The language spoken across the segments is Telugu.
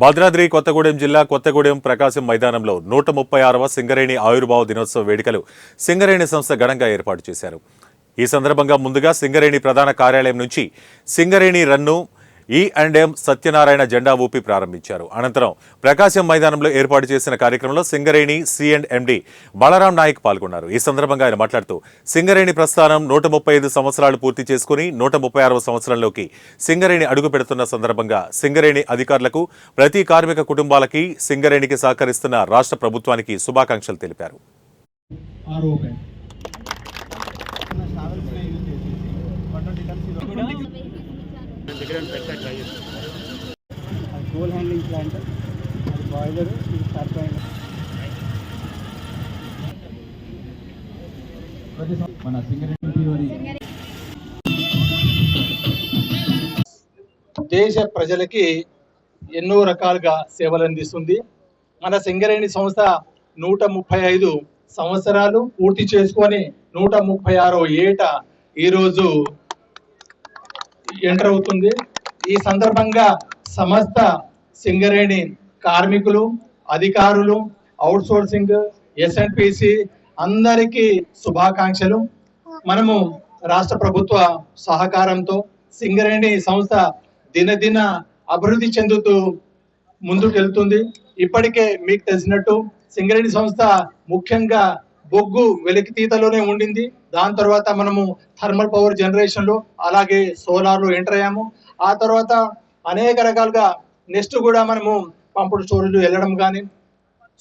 భద్రాద్రి కొత్తగూడెం జిల్లా కొత్తగూడెం ప్రకాశం మైదానంలో 136వ సింగరేణి ఆవిర్భావ దినోత్సవ వేడుకలు సింగరేణి సంస్థ ఘనంగా ఏర్పాటు చేశారు. ఈ సందర్భంగా ముందుగా సింగరేణి ప్రధాన కార్యాలయం నుంచి సింగరేణి రన్ను E&M సత్యనారాయణ జెండా ఊపి ప్రారంభించారు. అనంతరం ప్రకాశం మైదానంలో ఏర్పాటు చేసిన కార్యక్రమంలో సింగరేణి C&MD బలరాం నాయక్ పాల్గొన్నారు. ఈ సందర్భంగా ఆయన మాట్లాడుతూ సింగరేణి ప్రస్థానం 135 సంవత్సరాలు పూర్తి చేసుకుని 136వ సంవత్సరంలోకి సింగరేణి అడుగు పెడుతున్న సందర్భంగా సింగరేణి అధికారులకు, ప్రతి కార్మిక కుటుంబాలకి, సింగరేణికి సహకరిస్తున్న రాష్ట్ర ప్రభుత్వానికి శుభాకాంక్షలు తెలిపారు. Coal handling plant, boiler, turbine. మన దేశ ప్రజలకి ఎన్నో రకాలుగా సేవలు అందిస్తుంది. మన సింగరేణి సంస్థ 135 సంవత్సరాలు పూర్తి చేసుకొని 136వ ఏట ఈరోజు ఎంటర్ అవుతుంది. ఈ సందర్భంగా సమస్త సింగరేణి కార్మికులు, అధికారులు, అవుట్ సోర్సింగ్, SNPC అందరికీ శుభాకాంక్షలు. మనము రాష్ట్ర ప్రభుత్వ సహకారంతో సింగరేణి సంస్థ దినదిన అభివృద్ధి చెందుతూ ముందుకెళ్తుంది. ఇప్పటికే మీకు తెలిసినట్టు సింగరేణి సంస్థ ముఖ్యంగా బొగ్గు వెలికితీతలోనే ఉండింది. దాని తర్వాత మనము థర్మల్ పవర్ జనరేషన్ లో, అలాగే సోలార్ లో ఎంటర్ అయ్యాము. ఆ తర్వాత అనేక రకాలుగా నెక్స్ట్ కూడా మనము పంపుడు స్టోరేజ్ వెళ్ళడం కానీ,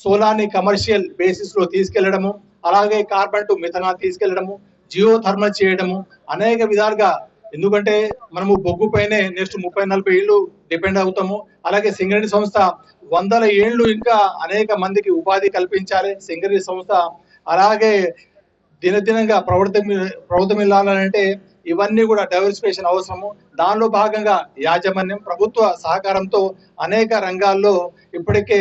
సోలార్ని కమర్షియల్ బేసిస్ లో తీసుకెళ్లడము, అలాగే కార్బన్ టు మిథనాల్ తీసుకెళ్లడము, జియో థర్మల్ చేయడము, అనేక విధాలుగా. ఎందుకంటే మనము బొగ్గు పైనే నెక్స్ట్ 30-40 ఏళ్ళు డిపెండ్ అవుతాము. అలాగే సింగరేణి సంస్థ 100 ఏళ్ళు ఇంకా అనేక మందికి ఉపాధి కల్పించాలి సింగరేణి సంస్థ. అలాగే దినదినంగా ప్రవర్తమిల్లాలంటే ఇవన్నీ కూడా డైవర్సిఫికేషన్ అవసరము. దానిలో భాగంగా యాజమాన్యం ప్రభుత్వ సహకారంతో అనేక రంగాల్లో ఇప్పటికే